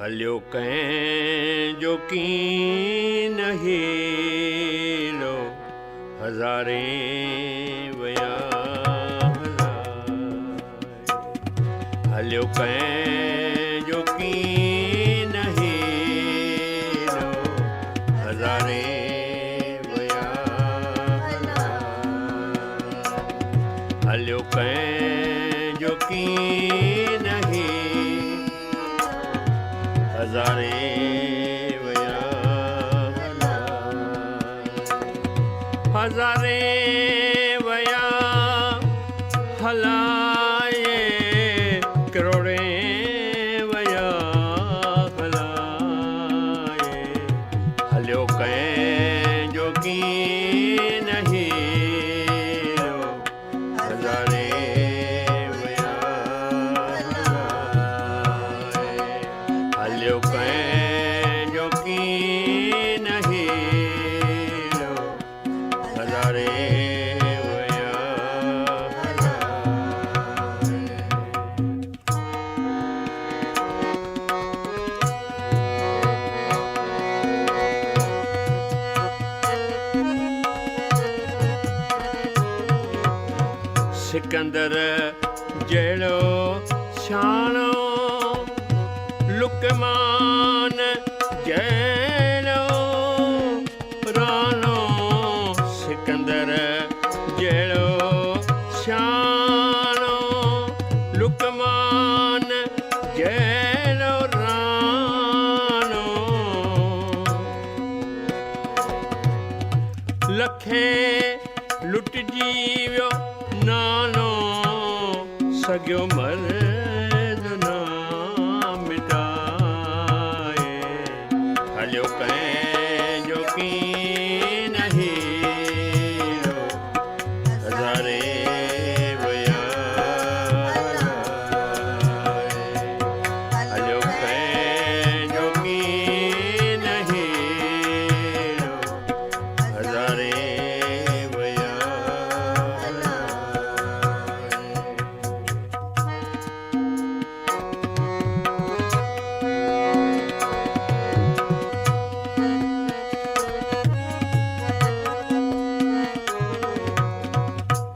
हलियो कहें जो कीन हीलो हजारे वया हलियो कहें जो कीन हीलो हजारे वया हलियो कहें जो कीन हजारे वया हजारे वया हलाए करोड़े वया हलाए हलियो कहें जो की नहीं हजारे हलियो कहें जो की नहीं हजारे वया सिकंदर जेड़ो शानो लुकमान जैलो रानो सिकंदर जेड़ो शानो लुकमान जैलो रानो लखे लुट जीव्यो नानो सॻियो मर्द ना मिटाए हलियो कहें जो की नहीं हजारे वया हलियो कहें जो की नहीं हजारे वया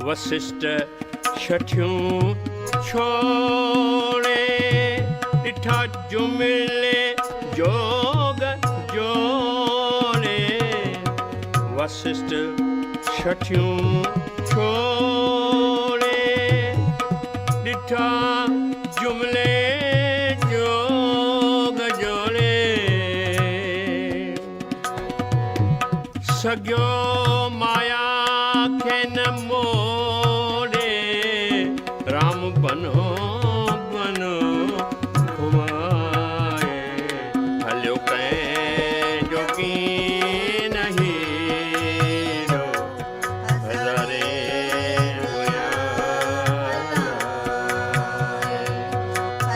वशिष्ठ छठियूं छोड़े ॾिठा जुमिले जोग जोड़े वशिष्ठ छठियूं छोड़े ॾिठा जुमिले जोग जोड़े सॻियो माया खे न मोड़े राम बनो बनो घुमाए हलियो कहें जो की नहीं हजारे वया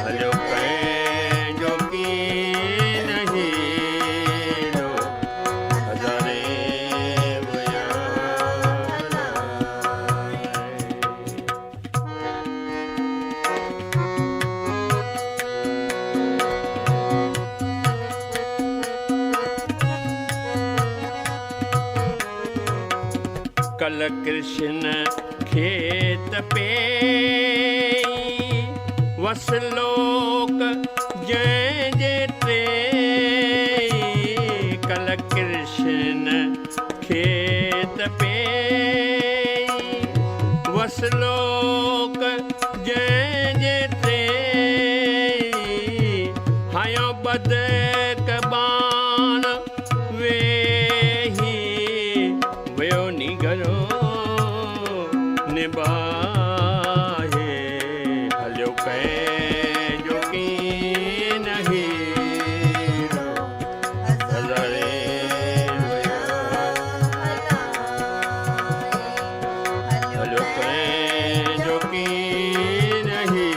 हलियो कहें जो की नहीं हजारे कल कृष्ण खेत पे वसलोक जय जेते कल कृष्ण खेत पे वसलोक जय जेते हायो बद कबान वे वयो निगरो निभाए हलियो कहें जो की नहीं हजारे वया हलियो कहें जो की नहीं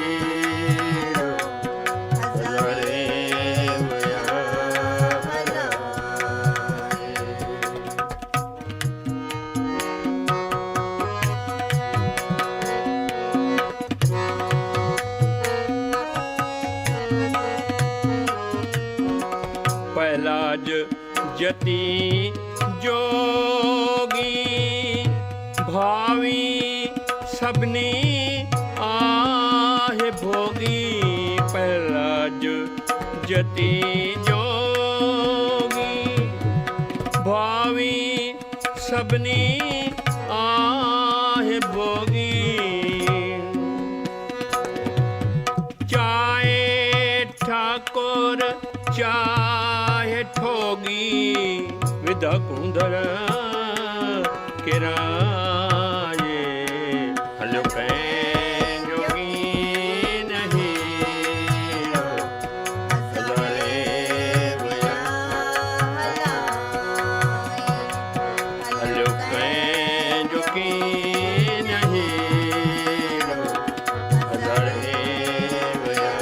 हजारे वया पहलाज जति जोगी भावी सबनी आहे भोगी पहलाज जति जोगी भावी सबनी आहे भोगी चाहे ठाकुर चाहे ठोगी विधा कुंदर किराए हलो कहीं जोगी नहीं हजारे भया हलो कहीं जोगी नहीं हजारे भया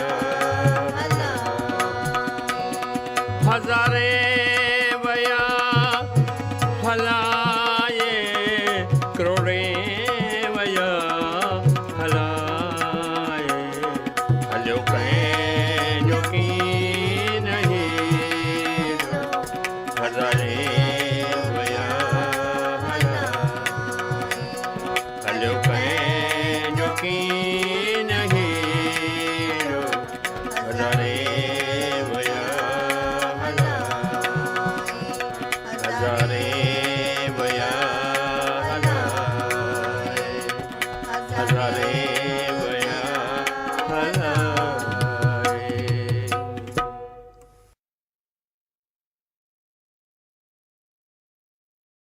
हजारे